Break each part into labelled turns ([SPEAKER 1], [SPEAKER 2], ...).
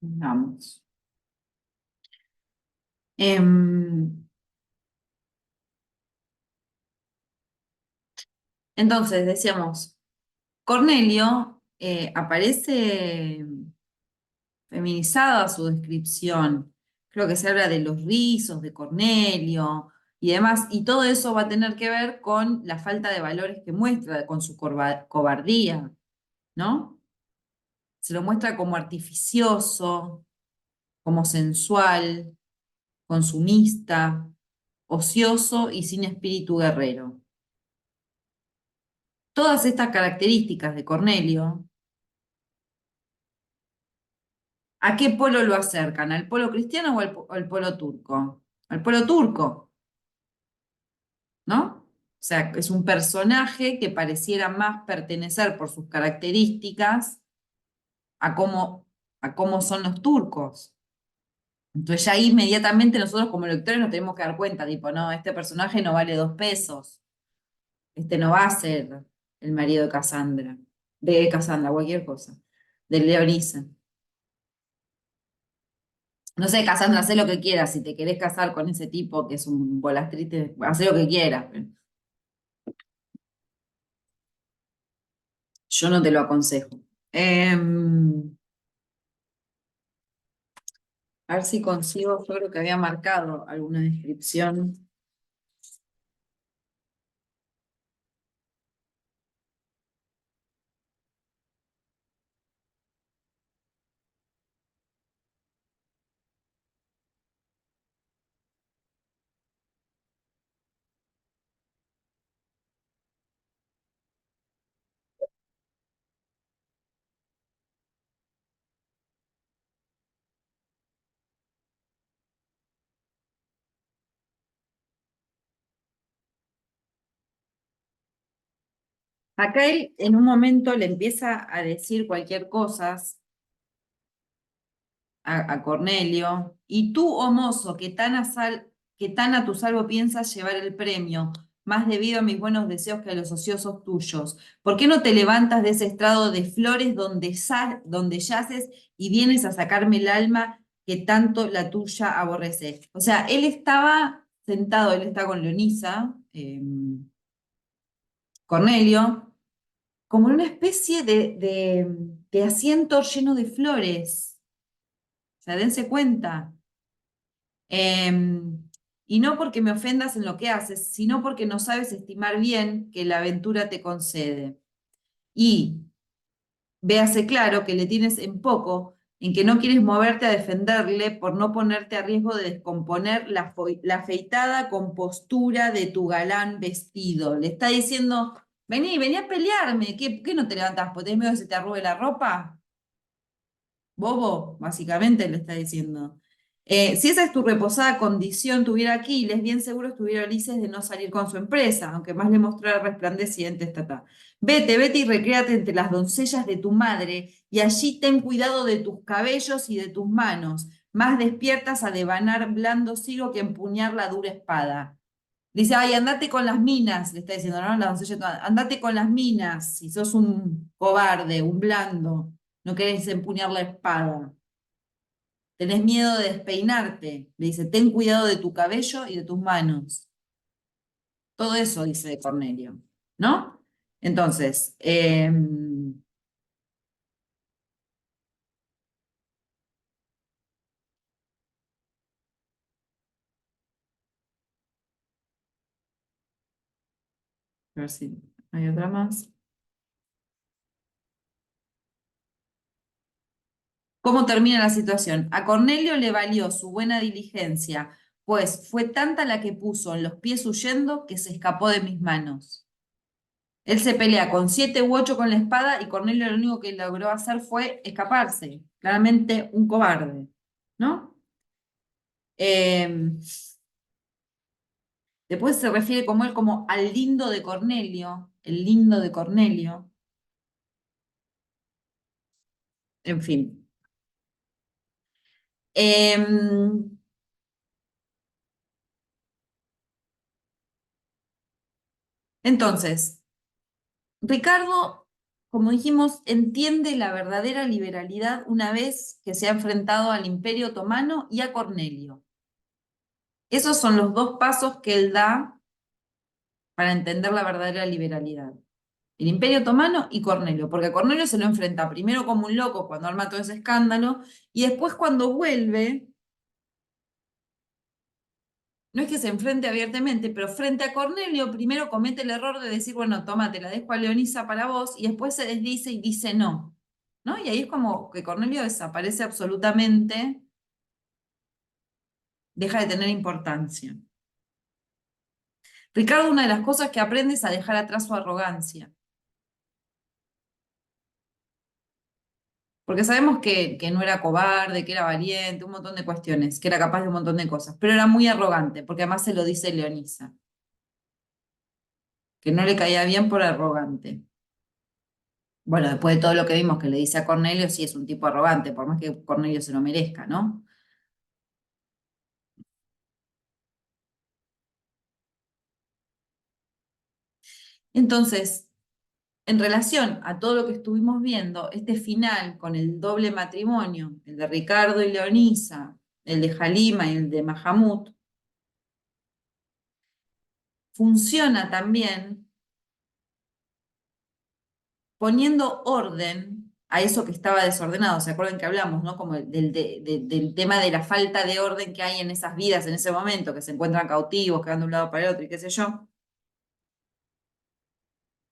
[SPEAKER 1] Vamos. Em, entonces, decíamos, Cornelio aparece feminizada su descripción. Creo que se habla de los rizos de Cornelio y demás, y todo eso va a tener que ver con la falta de valores que muestra, con su cobardía, ¿no? Se lo muestra como artificioso, como sensual, consumista, ocioso y sin espíritu guerrero. Todas estas características de Cornelio, ¿a qué polo lo acercan? ¿Al polo cristiano o al polo turco? Al polo turco, ¿no? O sea, es un personaje que pareciera más pertenecer por sus características a a cómo son los turcos. Entonces ya ahí inmediatamente nosotros como lectores nos tenemos que dar cuenta, tipo, no, este personaje no vale 2 pesos, este no va a ser el marido de Cassandra, cualquier cosa, de Leonisa. No sé, Cassandra, haz lo que quieras, si te querés casar con ese tipo que es un volastrite, haz lo que quieras. Yo no te lo aconsejo. A ver si consigo, yo creo que había marcado alguna descripción. Acá él en un momento le empieza a decir cualquier cosa a Cornelio, y tú, oh mozo, que tan a tu salvo piensas llevar el premio, más debido a mis buenos deseos que a los ociosos tuyos. ¿Por qué no te levantas de ese estrado de flores donde yaces y vienes a sacarme el alma que tanto la tuya aborrece? O sea, él estaba sentado, él está con Leonisa, Cornelio, como en una especie de asiento lleno de flores. O sea, dense cuenta. Y no porque me ofendas en lo que haces, sino porque no sabes estimar bien que la aventura te concede. Y véase claro que le tienes en poco, en que no quieres moverte a defenderle por no ponerte a riesgo de descomponer la afeitada compostura de tu galán vestido. Le está diciendo, vení a pelearme, ¿qué no te levantás? ¿Porque tenés miedo de que se te arrugue la ropa? Bobo, básicamente le está diciendo. Si esa es tu reposada condición, tuviera Aquiles, bien seguro estuviera Ulises de no salir con su empresa, aunque más le mostrara resplandeciente esta. Vete y recréate entre las doncellas de tu madre, y allí ten cuidado de tus cabellos y de tus manos, más despiertas a devanar blando cigo que empuñar la dura espada. Dice, ay, andate con las minas, le está diciendo, ¿no? La doncella, andate con las minas, si sos un cobarde, un blando, no querés empuñar la espada. Tenés miedo de despeinarte. Le dice, ten cuidado de tu cabello y de tus manos. Todo eso dice de Cornelio, ¿no? Entonces, a ver si hay otra más. ¿Cómo termina la situación? A Cornelio le valió su buena diligencia, pues fue tanta la que puso en los pies huyendo que se escapó de mis manos. Él se pelea con 7 u 8 con la espada y Cornelio lo único que logró hacer fue escaparse. Claramente un cobarde, ¿no? Eh, Después se refiere como él como al lindo de Cornelio, el lindo de Cornelio, en fin. Em, entonces, Ricardo, como dijimos, entiende la verdadera liberalidad una vez que se ha enfrentado al Imperio Otomano y a Cornelio. Esos son los dos pasos que él da para entender la verdadera liberalidad. El Imperio Otomano y Cornelio, porque a Cornelio se lo enfrenta primero como un loco cuando arma todo ese escándalo, y después cuando vuelve, no es que se enfrente abiertamente, pero frente a Cornelio primero comete el error de decir, bueno, toma, te la dejo a Leonisa para vos, y después se desdice y dice no. ¿No? Y ahí es como que Cornelio desaparece absolutamente, deja de tener importancia. Ricardo, una de las cosas que aprende es a dejar atrás su arrogancia. Porque sabemos que no era cobarde, que era valiente, un montón de cuestiones, que era capaz de un montón de cosas, pero era muy arrogante, porque además se lo dice Leonisa, que no le caía bien por arrogante. Bueno, después de todo lo que vimos que le dice a Cornelio, sí es un tipo arrogante, por más que Cornelio se lo merezca, ¿no? Entonces, en relación a todo lo que estuvimos viendo, este final con el doble matrimonio, el de Ricardo y Leonisa, el de Halima y el de Mahamud, funciona también poniendo orden a eso que estaba desordenado. ¿Se acuerdan que hablamos, ¿no? Como del tema de la falta de orden que hay en esas vidas en ese momento, que se encuentran cautivos, que van de un lado para el otro y qué sé yo.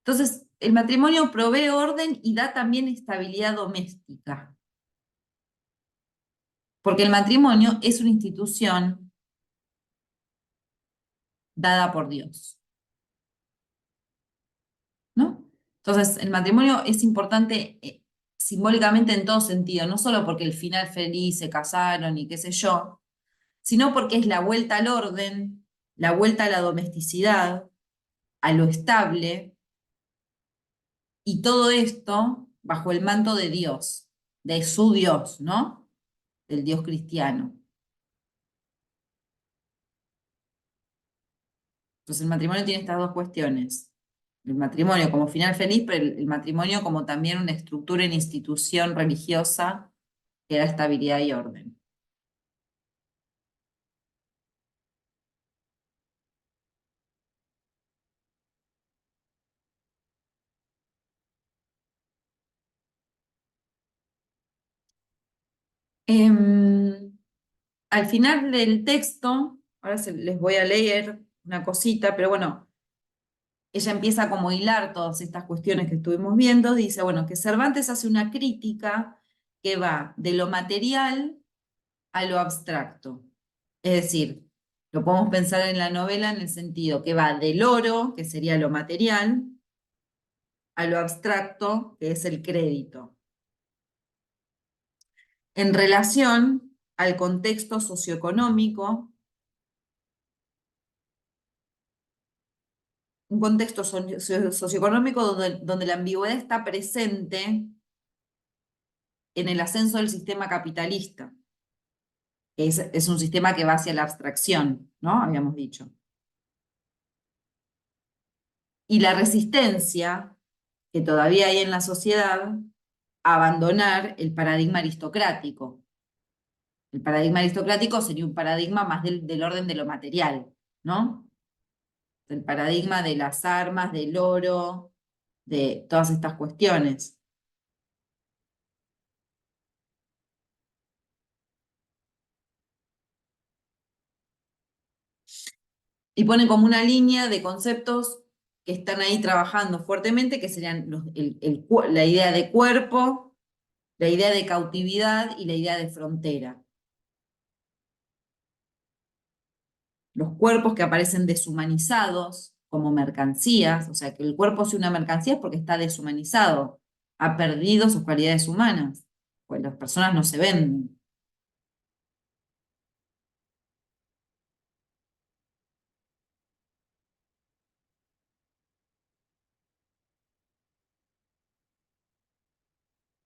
[SPEAKER 1] Entonces, el matrimonio provee orden y da también estabilidad doméstica, porque el matrimonio es una institución dada por Dios, ¿no? Entonces, el matrimonio es importante simbólicamente en todo sentido, no solo porque el final feliz se casaron y qué sé yo, sino porque es la vuelta al orden, la vuelta a la domesticidad, a lo estable, y todo esto bajo el manto de Dios, de su Dios, ¿no? Del Dios cristiano. Entonces el matrimonio tiene estas dos cuestiones. El matrimonio como final feliz, pero el matrimonio como también una estructura en institución religiosa que da estabilidad y orden. Em, Al final del texto, ahora les voy a leer una cosita, pero bueno, ella empieza como a hilar todas estas cuestiones que estuvimos viendo, dice, bueno, que Cervantes hace una crítica que va de lo material a lo abstracto. Es decir, lo podemos pensar en la novela en el sentido que va del oro, que sería lo material, a lo abstracto, que es el crédito, en relación al contexto socioeconómico, un contexto socioeconómico donde la ambigüedad está presente en el ascenso del sistema capitalista. Es un sistema que va hacia la abstracción, ¿no? Habíamos dicho. Y la resistencia que todavía hay en la sociedad a abandonar el paradigma aristocrático. El paradigma aristocrático sería un paradigma más del orden de lo material, ¿no? El paradigma de las armas, del oro, de todas estas cuestiones. Y pone como una línea de conceptos que están ahí trabajando fuertemente, que serían la idea de cuerpo, la idea de cautividad y la idea de frontera. Los cuerpos que aparecen deshumanizados como mercancías, o sea, que el cuerpo sea una mercancía es porque está deshumanizado, ha perdido sus cualidades humanas, pues las personas no se venden.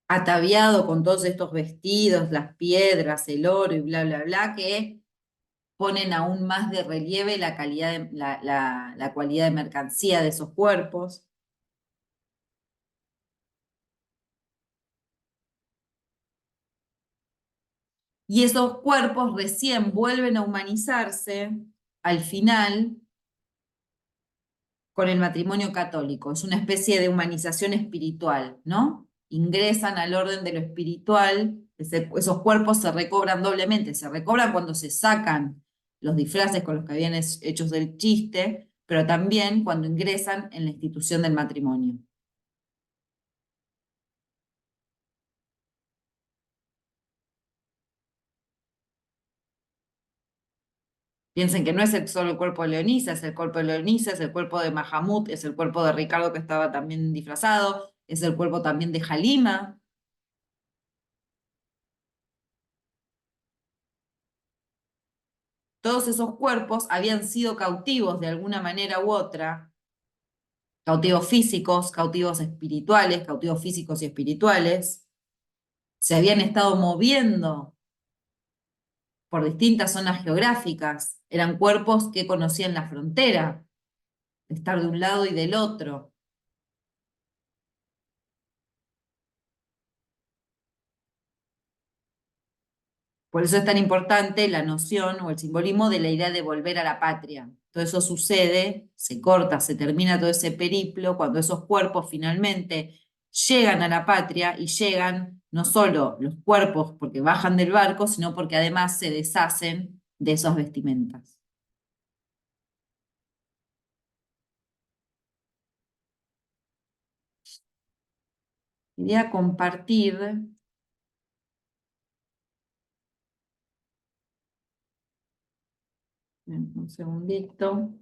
[SPEAKER 1] Ataviado con todos estos vestidos, las piedras, el oro y bla, bla, bla, que ponen aún más de relieve la calidad la cualidad de mercancía de esos cuerpos. Y esos cuerpos recién vuelven a humanizarse al final con el matrimonio católico. Es una especie de humanización espiritual, ¿no? Ingresan al orden de lo espiritual, esos cuerpos se recobran doblemente, se recobran cuando se sacan los disfraces con los que habían hechos del chiste, pero también cuando ingresan en la institución del matrimonio. Piensen que no es solo el cuerpo de Leonisa, es el cuerpo de Leonisa, es el cuerpo de Mahamut, es el cuerpo de Ricardo que estaba también disfrazado, es el cuerpo también de Halima. Todos esos cuerpos habían sido cautivos de alguna manera u otra, cautivos físicos, cautivos espirituales, cautivos físicos y espirituales, se habían estado moviendo por distintas zonas geográficas, eran cuerpos que conocían la frontera, de estar de un lado y del otro. Por eso es tan importante la noción o el simbolismo de la idea de volver a la patria. Todo eso sucede, se corta, se termina todo ese periplo cuando esos cuerpos finalmente llegan a la patria y llegan no solo los cuerpos porque bajan del barco, sino porque además se deshacen de esas vestimentas. Quería compartir, un segundito.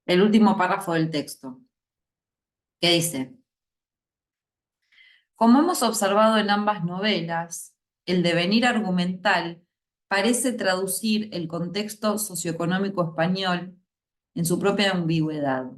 [SPEAKER 1] El último párrafo del texto, que dice: como hemos observado en ambas novelas, el devenir argumental parece traducir el contexto socioeconómico español en su propia ambigüedad.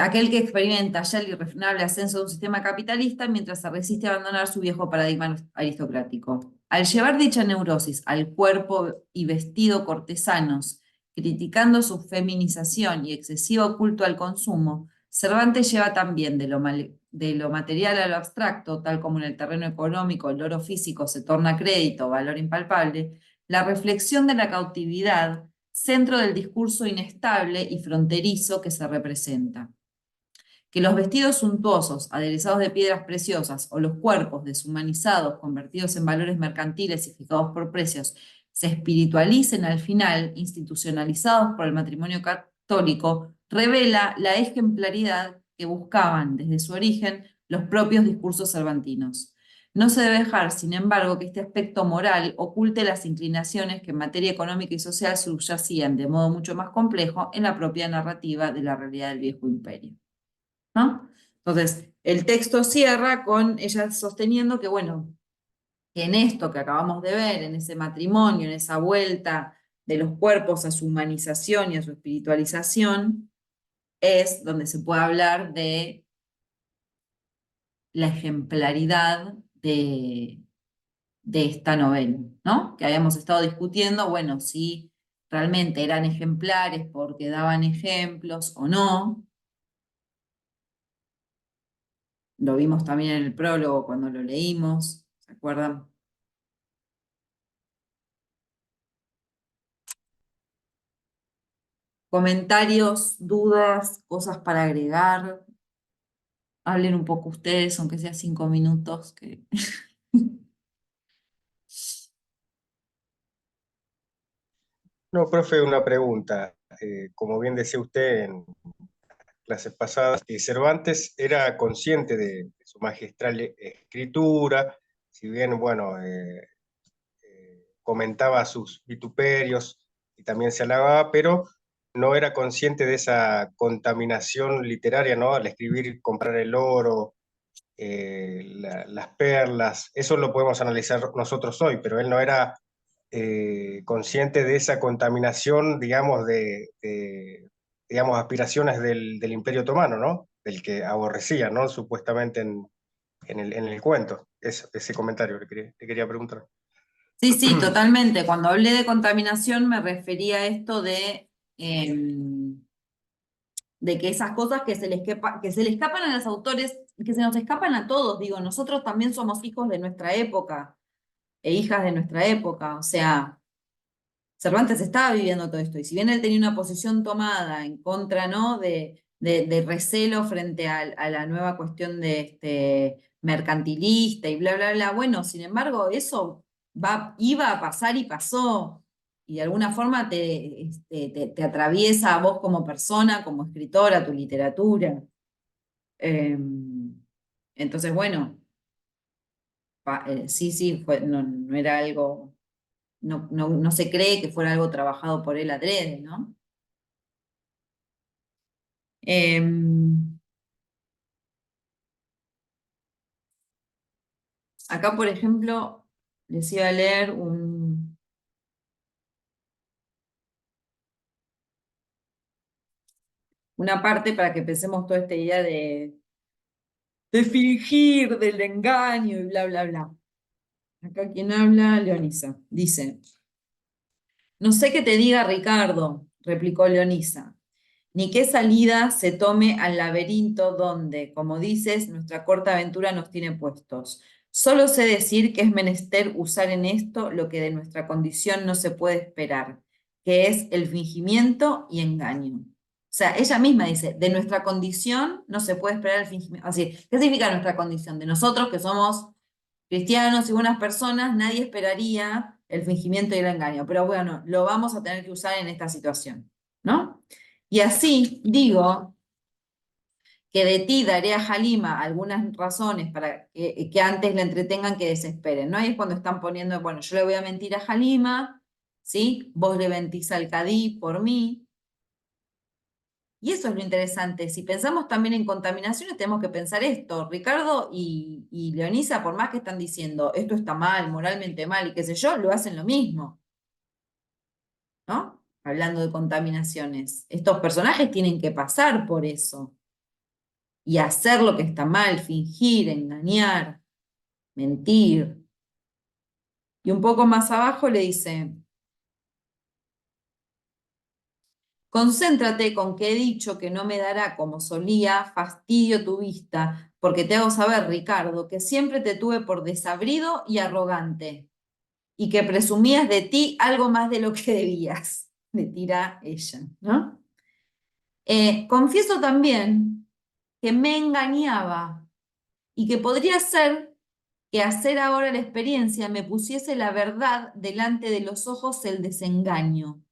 [SPEAKER 1] Aquel que experimenta ya el irrefrenable ascenso de un sistema capitalista mientras se resiste a abandonar su viejo paradigma aristocrático. Al llevar dicha neurosis al cuerpo y vestido cortesanos, criticando su feminización y excesivo culto al consumo, Cervantes lleva también de lo material a lo abstracto, tal como en el terreno económico el oro físico se torna crédito, valor impalpable, la reflexión de la cautividad, centro del discurso inestable y fronterizo que se representa. Que los vestidos suntuosos, aderezados de piedras preciosas, o los cuerpos deshumanizados, convertidos en valores mercantiles y fijados por precios, se espiritualicen al final, institucionalizados por el matrimonio católico, revela la ejemplaridad que buscaban desde su origen los propios discursos cervantinos. No se debe dejar, sin embargo, que este aspecto moral oculte las inclinaciones que en materia económica y social subyacían de modo mucho más complejo en la propia narrativa de la realidad del viejo imperio, ¿no? Entonces, el texto cierra con ella sosteniendo que, bueno, que en esto que acabamos de ver, en ese matrimonio, en esa vuelta de los cuerpos a su humanización y a su espiritualización, es donde se puede hablar de la ejemplaridad de esta novela, ¿no? Que habíamos estado discutiendo, bueno, si realmente eran ejemplares porque daban ejemplos o no. Lo vimos también en el prólogo cuando lo leímos, ¿se acuerdan? Comentarios, dudas, cosas para agregar. Hablen un poco ustedes, aunque sea 5 minutos.
[SPEAKER 2] No, profe, una pregunta. Como bien decía usted, clases pasadas, que Cervantes era consciente de su magistral escritura, si bien, bueno, comentaba sus vituperios y también se halagaba, pero no era consciente de esa contaminación literaria, ¿no? Al escribir, comprar el oro, las perlas, eso lo podemos analizar nosotros hoy, pero él no era consciente de esa contaminación, digamos, digamos, aspiraciones del Imperio Otomano, ¿no? Del que aborrecía, ¿no? Supuestamente en el cuento. Ese comentario le quería preguntar.
[SPEAKER 1] Sí, sí, totalmente. Cuando hablé de contaminación me refería a esto de que esas cosas que se le escapan a los autores, que se nos escapan a todos, digo, nosotros también somos hijos de nuestra época e hijas de nuestra época, o sea, Cervantes estaba viviendo todo esto, y si bien él tenía una posición tomada en contra, ¿no? de recelo frente a la nueva cuestión de mercantilista y bla, bla, bla, bueno, sin embargo, eso iba a pasar y pasó, y de alguna forma te atraviesa a vos como persona, como escritora, tu literatura. Eh, entonces, bueno, sí, sí, no, no era algo, no se cree que fuera algo trabajado por él adrede, ¿no? Em, Acá, por ejemplo, les iba a leer una parte para que pensemos toda esta idea de fingir, del engaño y bla, bla, bla. Acá quien habla, Leonisa, dice, no sé qué te diga Ricardo, replicó Leonisa, ni qué salida se tome al laberinto donde, como dices, nuestra corta aventura nos tiene puestos. Solo sé decir que es menester usar en esto lo que de nuestra condición no se puede esperar, que es el fingimiento y engaño. O sea, ella misma dice, de nuestra condición no se puede esperar el fingimiento. Así, ¿qué significa nuestra condición? De nosotros que somos cristianos y buenas personas, nadie esperaría el fingimiento y el engaño. Pero bueno, lo vamos a tener que usar en esta situación, ¿no? Y así digo que de ti daré a Halima algunas razones para que antes la entretengan que desesperen, ¿no? Ahí es cuando están poniendo, bueno, yo le voy a mentir a Halima, ¿sí? Vos le mentís al Cadí por mí. Y eso es lo interesante. Si pensamos también en contaminaciones, tenemos que pensar esto. Ricardo y Leonisa, por más que están diciendo esto está mal, moralmente mal y qué sé yo, lo hacen lo mismo, ¿no? Hablando de contaminaciones. Estos personajes tienen que pasar por eso y hacer lo que está mal, fingir, engañar, mentir. Y un poco más abajo le dice, concéntrate con que he dicho que no me dará como solía fastidio tu vista, porque te hago saber, Ricardo, que siempre te tuve por desabrido y arrogante, y que presumías de ti algo más de lo que debías, le tira ella, ¿no? Confieso también que me engañaba y que podría ser que hacer ahora la experiencia me pusiese la verdad delante de los ojos el desengaño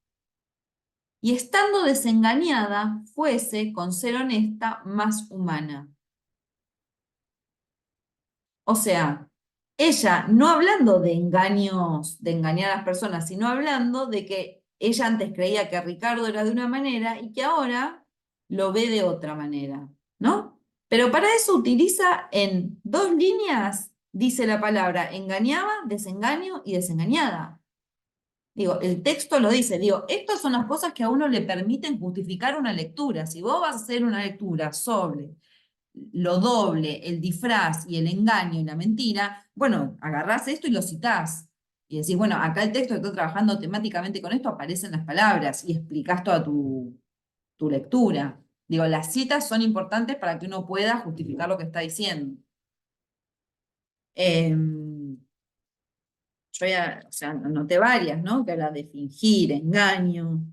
[SPEAKER 1] y estando desengañada, fuese, con ser honesta, más humana. O sea, ella no hablando de engaños, de engañar a las personas, sino hablando de que ella antes creía que Ricardo era de una manera y que ahora lo ve de otra manera, ¿no? Pero para eso utiliza en dos líneas, dice la palabra engañaba, desengaño y desengañada. Digo, el texto lo dice, digo, estas son las cosas que a uno le permiten justificar una lectura. Si vos vas a hacer una lectura sobre lo doble, el disfraz y el engaño y la mentira, bueno, agarrás esto y lo citás. Y decís, bueno, acá el texto está trabajando temáticamente con esto, aparecen las palabras y explicás toda tu lectura. Digo, las citas son importantes para que uno pueda justificar lo que está diciendo. Yo ya, o sea, anoté varias, ¿no? Que habla de fingir, engaño.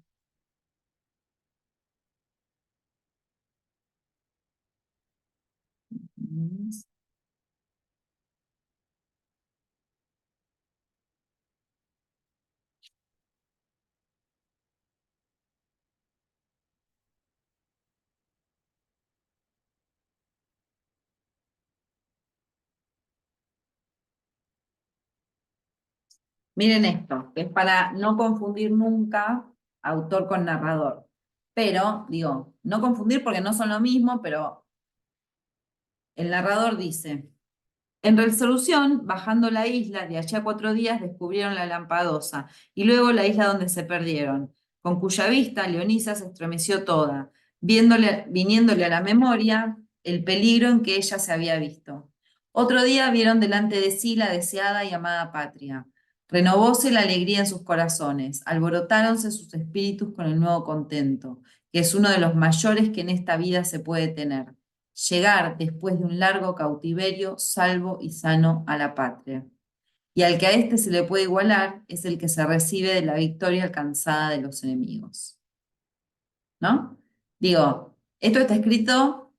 [SPEAKER 1] Miren esto, que es para no confundir nunca autor con narrador. Pero, digo, no confundir porque no son lo mismo, pero el narrador dice, en resolución, bajando la isla, de allá a 4 días descubrieron la Lampadosa y luego la isla donde se perdieron, con cuya vista Leonisa se estremeció toda, viniéndole a la memoria el peligro en que ella se había visto. Otro día vieron delante de sí la deseada y amada patria. Renovóse la alegría en sus corazones, alborotáronse sus espíritus con el nuevo contento, que es uno de los mayores que en esta vida se puede tener llegar después de un largo cautiverio salvo y sano a la patria. Y al que a éste se le puede igualar es el que se recibe de la victoria alcanzada de los enemigos. ¿No? Digo, esto está escrito,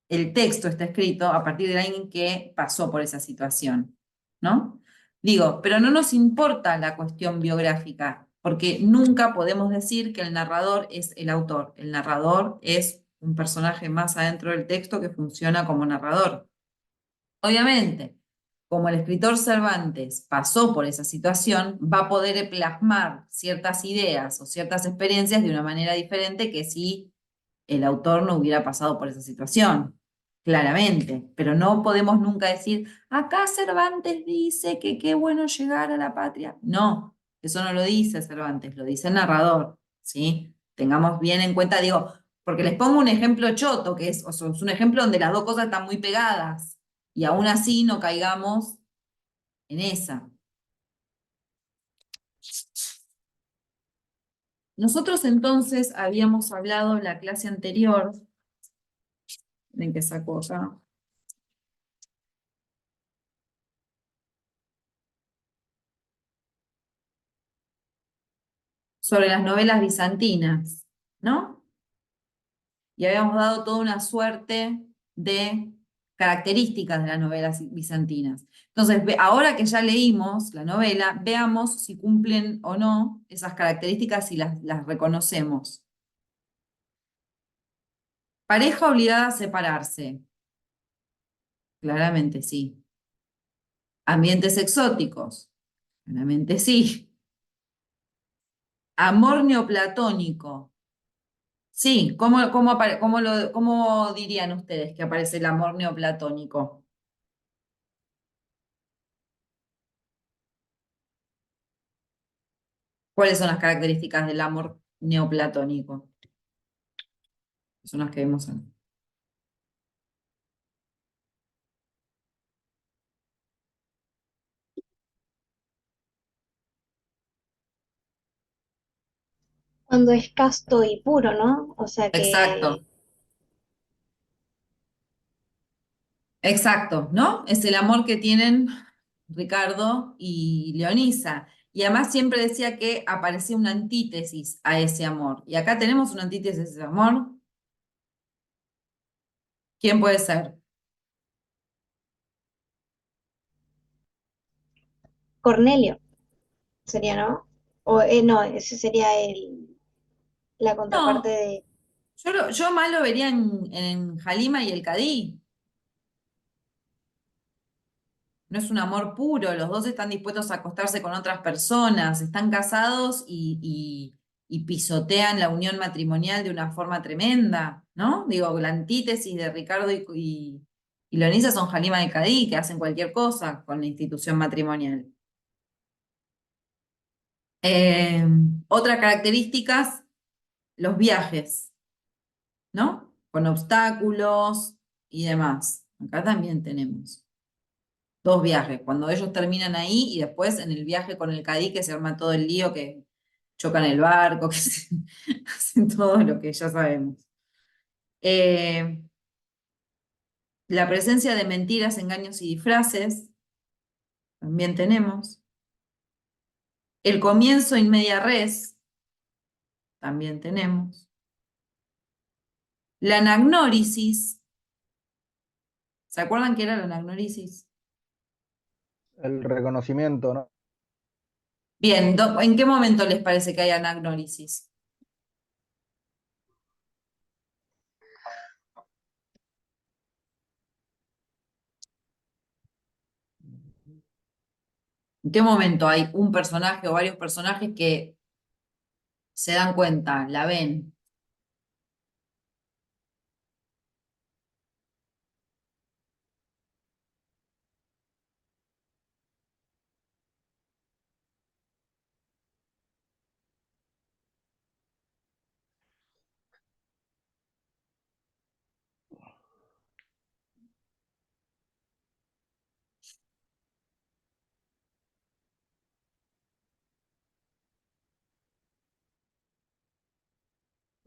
[SPEAKER 1] el texto está escrito a partir de alguien que pasó por esa situación. ¿No? Digo, pero no nos importa la cuestión biográfica, porque nunca podemos decir que el narrador es el autor. El narrador es un personaje más adentro del texto que funciona como narrador. Obviamente, como el escritor Cervantes pasó por esa situación, va a poder plasmar ciertas ideas o ciertas experiencias de una manera diferente que si el autor no hubiera pasado por esa situación, claramente. Pero no podemos nunca decir, acá Cervantes dice que qué bueno llegar a la patria. No, eso no lo dice Cervantes, lo dice el narrador, ¿sí? Tengamos bien en cuenta, digo, porque les pongo un ejemplo choto, que es, o sea, es un ejemplo donde las dos cosas están muy pegadas, y aún así no caigamos en esa. Nosotros entonces habíamos hablado en la clase anterior, en que sacó acá, sobre las novelas bizantinas, ¿no? Y habíamos dado toda una suerte de características de las novelas bizantinas. Entonces, ahora que ya leímos la novela, veamos si cumplen o no esas características y las reconocemos. Pareja obligada a separarse. Claramente sí. Ambientes exóticos. Claramente sí. Amor neoplatónico. Sí, ¿cómo dirían ustedes que aparece el amor neoplatónico? ¿Cuáles son las características del amor neoplatónico? Son las que vemos en...
[SPEAKER 3] Cuando es casto y puro, ¿no? O sea que
[SPEAKER 1] Exacto, exacto, ¿no? Es el amor que tienen Ricardo y Leonisa. Y además siempre decía que aparecía una antítesis a ese amor. Y acá tenemos una antítesis a ese amor. ¿Quién puede ser?
[SPEAKER 3] Cornelio sería, ¿no? O no, ese sería la contraparte
[SPEAKER 1] No,
[SPEAKER 3] de
[SPEAKER 1] yo más lo vería en Halima y el Cadí. No es un amor puro, los dos están dispuestos a acostarse con otras personas, están casados y pisotean la unión matrimonial de una forma tremenda, ¿no? Digo, la antítesis de Ricardo y Leonisa son Halima y Cadí, que hacen cualquier cosa con la institución matrimonial. Eh, Otra característica, los viajes, ¿no? Con obstáculos y demás. Acá también tenemos. Dos viajes, cuando ellos terminan ahí y después en el viaje con el Cadí que se arma todo el lío, que chocan el barco, que hacen todo lo que ya sabemos. Eh, la presencia de mentiras, engaños y disfraces, también tenemos. El comienzo in media res, también tenemos. La anagnórisis, ¿se acuerdan qué era la anagnórisis?
[SPEAKER 4] El reconocimiento, ¿no?
[SPEAKER 1] Bien, ¿en qué momento les parece que hay anagnórisis? ¿En qué momento hay un personaje o varios personajes que se dan cuenta, la ven?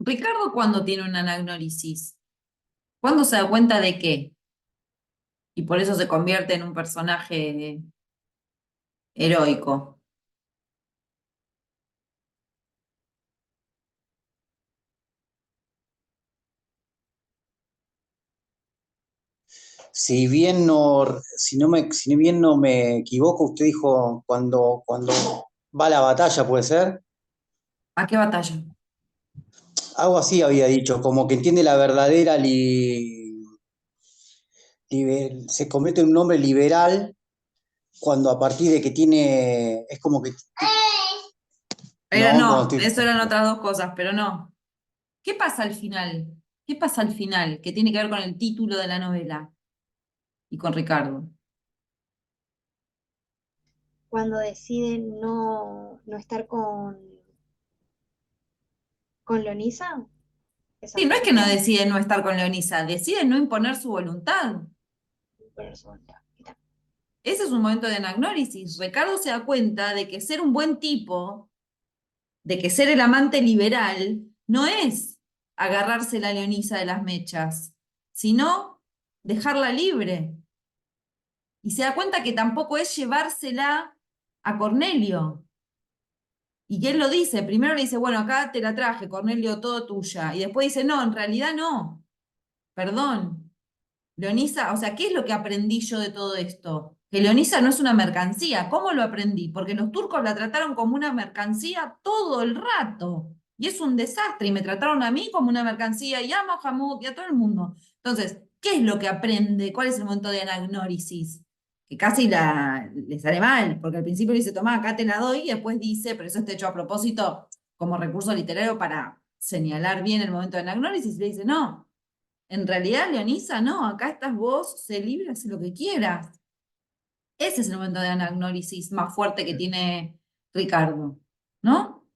[SPEAKER 1] Ricardo, ¿cuándo tiene una anagnórisis? ¿Cuándo se da cuenta de qué? Y por eso se convierte en un personaje heroico.
[SPEAKER 5] Si bien no me equivoco, usted dijo cuando va a la batalla, ¿puede ser?
[SPEAKER 1] ¿A qué batalla?
[SPEAKER 5] Algo así había dicho, como que entiende la verdadera se convierte en un hombre liberal cuando a partir de que tiene, es como que,
[SPEAKER 1] Pero
[SPEAKER 5] no, cuando
[SPEAKER 1] no,
[SPEAKER 5] estoy,
[SPEAKER 1] eso eran otras dos cosas, pero no. ¿Qué pasa al final? ¿Qué pasa al final? Que tiene que ver con el título de la novela y con Ricardo.
[SPEAKER 3] Cuando deciden no estar con Leonisa, esa
[SPEAKER 1] Sí, no es que no
[SPEAKER 3] parte,
[SPEAKER 1] decide no estar con Leonisa, decide no imponer su voluntad.
[SPEAKER 3] por su voluntad. Está.
[SPEAKER 1] Ese es un momento de anagnórisis. Ricardo se da cuenta de que ser un buen tipo, de que ser el amante liberal, no es agarrarse la Leonisa de las mechas, sino dejarla libre. Y se da cuenta que tampoco es llevársela a Cornelio. Y que él lo dice, primero le dice, bueno, acá te la traje, Cornelio, todo tuya. Y después dice, no, en realidad no, perdón. Leonisa, o sea, ¿qué es lo que aprendí yo de todo esto? Que Leonisa no es una mercancía. ¿Cómo lo aprendí? Porque los turcos la trataron como una mercancía todo el rato. Y es un desastre. Y me trataron a mí como una mercancía y a Mohamud y a todo el mundo. Entonces, ¿qué es lo que aprende? ¿Cuál es el momento de anagnórisis? Que casi le sale mal, porque al principio le dice, tomá, acá te la doy, y después dice, pero eso está hecho a propósito como recurso literario para señalar bien el momento de anagnórisis, y le dice, no, en realidad, Leonisa, no, acá estás vos, sé libre, haz lo que quieras. Ese es el momento de anagnórisis más fuerte que tiene Ricardo, ¿no?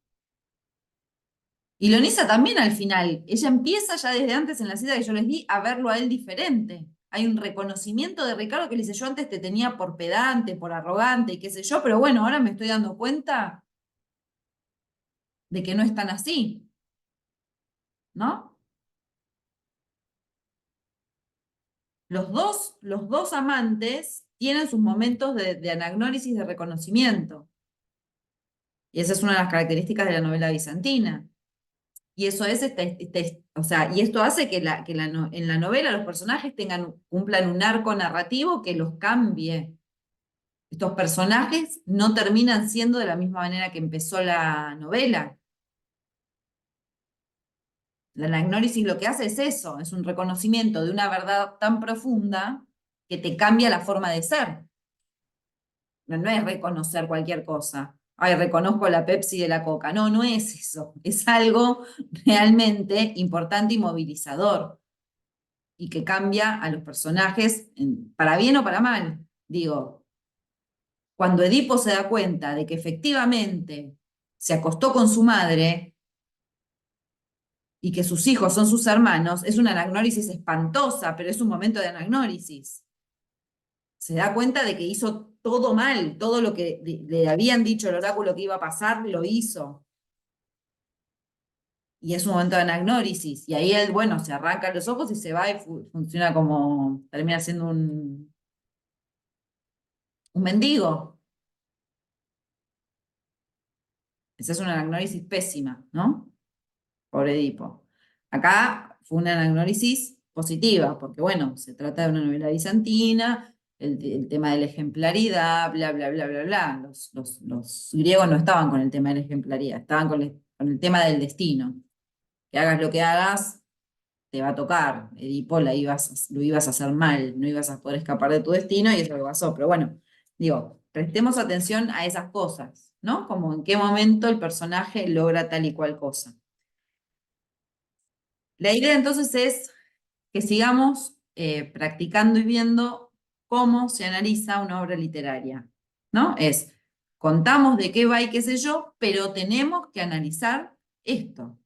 [SPEAKER 1] Y Leonisa también al final, ella empieza ya desde antes en la cita que yo les di a verlo a él diferente. Hay un reconocimiento de Ricardo que le dice, yo antes te tenía por pedante, por arrogante y qué sé yo, pero bueno, ahora me estoy dando cuenta de que no es tan así, ¿no? Los dos amantes tienen sus momentos de anagnórisis, de reconocimiento. Y esa es una de las características de la novela bizantina. Y eso es, o sea, y esto hace que en la novela los personajes cumplan un arco narrativo que los cambie. Estos personajes no terminan siendo de la misma manera que empezó la novela. La anagnórisis lo que hace es eso, es un reconocimiento de una verdad tan profunda que te cambia la forma de ser. No es reconocer cualquier cosa. Ay, reconozco la Pepsi de la Coca. No, no es eso. Es algo realmente importante y movilizador. Y que cambia a los personajes para bien o para mal. Digo, cuando Edipo se da cuenta de que efectivamente se acostó con su madre y que sus hijos son sus hermanos, es una anagnórisis espantosa, pero es un momento de anagnórisis. Se da cuenta de que hizo todo mal, todo lo que le habían dicho el oráculo que iba a pasar, lo hizo. Y es un momento de anagnórisis. Y ahí él, bueno, se arranca los ojos y se va y funciona como, termina siendo un mendigo. Esa es una anagnórisis pésima, ¿no? Por Edipo. Acá fue una anagnórisis positiva, porque bueno, se trata de una novela bizantina, el tema de la ejemplaridad, bla, bla, bla, bla, bla. Los griegos no estaban con el tema de la ejemplaridad, estaban con el tema del destino. Que hagas lo que hagas, te va a tocar. Edipo lo ibas a hacer mal, no ibas a poder escapar de tu destino y eso lo pasó. Pero bueno, digo, prestemos atención a esas cosas, ¿no? Como en qué momento el personaje logra tal y cual cosa. La idea entonces es que sigamos practicando y viendo cómo se analiza una obra literaria, ¿no? Contamos de qué va y qué sé yo, pero tenemos que analizar esto,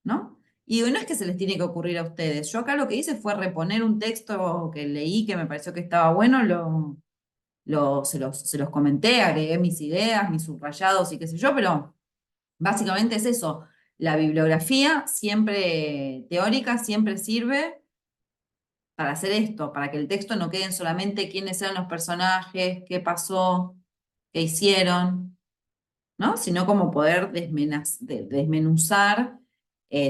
[SPEAKER 1] ¿no? Y no es que se les tiene que ocurrir a ustedes. Yo acá lo que hice fue reponer un texto que leí que me pareció que estaba bueno, se los comenté, agregué mis ideas, mis subrayados y qué sé yo, pero básicamente es eso. La bibliografía siempre teórica siempre sirve para hacer esto, para que el texto no queden solamente quiénes eran los personajes, qué pasó, qué hicieron, ¿no? Sino como poder desmenuzar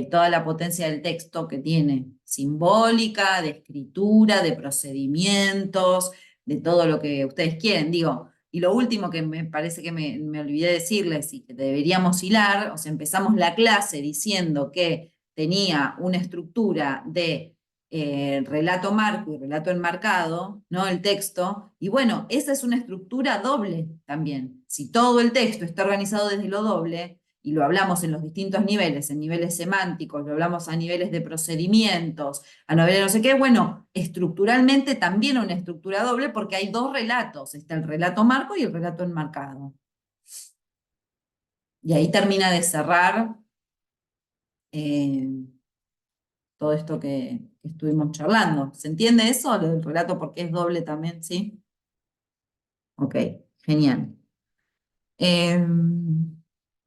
[SPEAKER 1] toda la potencia del texto que tiene, simbólica, de escritura, de procedimientos, de todo lo que ustedes quieren. Digo, y lo último que me parece que me olvidé decirles y que deberíamos hilar, o sea, empezamos la clase diciendo que tenía una estructura de relato marco y relato enmarcado, ¿no? El texto, y bueno, esa es una estructura doble también. Si todo el texto está organizado desde lo doble, y lo hablamos en los distintos niveles, en niveles semánticos, lo hablamos a niveles de procedimientos, a niveles de no sé qué, bueno, estructuralmente también una estructura doble porque hay dos relatos, está el relato marco y el relato enmarcado. Y ahí termina de cerrar todo esto que estuvimos charlando. ¿Se entiende eso? Lo del relato porque es doble también, ¿sí? Ok, genial.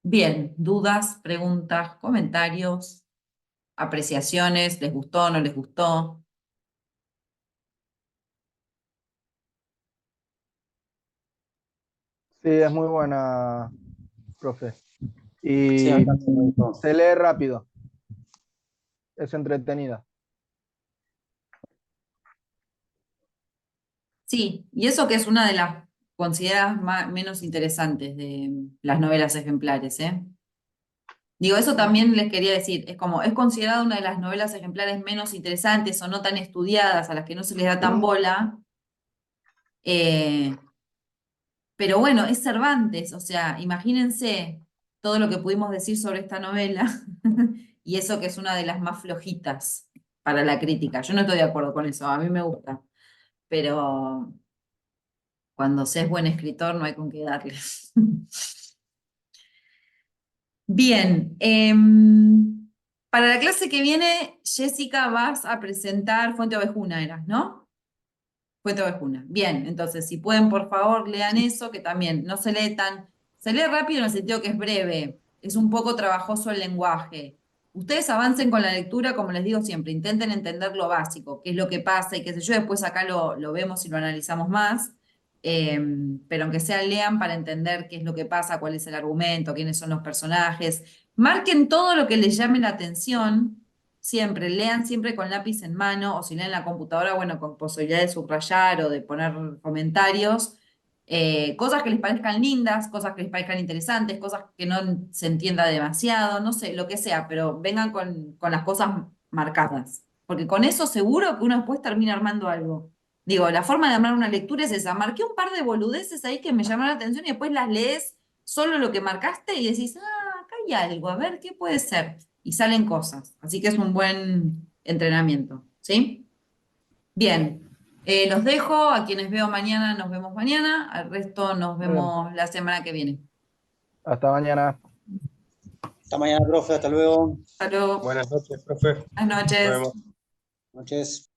[SPEAKER 1] Bien, dudas, preguntas, comentarios, apreciaciones, ¿les gustó, no les gustó?
[SPEAKER 4] Sí, es muy buena, profe.
[SPEAKER 5] Sí,
[SPEAKER 4] Y
[SPEAKER 5] a mí también me gustó.
[SPEAKER 4] se lee rápido. Es entretenida.
[SPEAKER 1] Sí, y eso que es una de las consideradas menos interesantes de las novelas ejemplares, ¿eh? Digo, eso también les quería decir, es como, es considerada una de las novelas ejemplares menos interesantes o no tan estudiadas, a las que no se les da tan bola, pero bueno, es Cervantes, o sea, imagínense todo lo que pudimos decir sobre esta novela, y eso que es una de las más flojitas para la crítica. Yo no estoy de acuerdo con eso, a mí me gusta, pero cuando se es buen escritor no hay con qué darle. Bien, para la clase que viene, Jessica, vas a presentar Fuente Ovejuna, eras, ¿no? Fuente Ovejuna. Bien, entonces, si pueden, por favor, lean eso, que también no se lee se lee rápido en el sentido que es breve, es un poco trabajoso el lenguaje. Ustedes avancen con la lectura, como les digo siempre, intenten entender lo básico, qué es lo que pasa y qué sé yo, después acá lo vemos y lo analizamos más. Pero aunque sea lean para entender qué es lo que pasa, cuál es el argumento, quiénes son los personajes. Marquen todo lo que les llame la atención, siempre, lean siempre con lápiz en mano, o si leen en la computadora, bueno, con posibilidad de subrayar o de poner comentarios. Cosas que les parezcan lindas, cosas que les parezcan interesantes, cosas que no se entienda demasiado, no sé, lo que sea, pero vengan con las cosas marcadas. Porque con eso seguro que uno después termina armando algo. Digo, la forma de armar una lectura es esa. Marqué un par de boludeces ahí que me llamaron la atención y después las lees solo lo que marcaste y decís, ah, acá hay algo, a ver qué puede ser. Y salen cosas. Así que es un buen entrenamiento, ¿sí? Bien. Los dejo, a quienes veo mañana, nos vemos mañana, al resto nos
[SPEAKER 4] Muy bien.
[SPEAKER 1] vemos la semana que viene.
[SPEAKER 4] Hasta mañana.
[SPEAKER 5] Hasta mañana, profe. Hasta luego.
[SPEAKER 1] Hasta luego.
[SPEAKER 2] Buenas noches, profe.
[SPEAKER 1] Buenas
[SPEAKER 2] Nos
[SPEAKER 1] noches.
[SPEAKER 2] vemos.
[SPEAKER 5] Noches.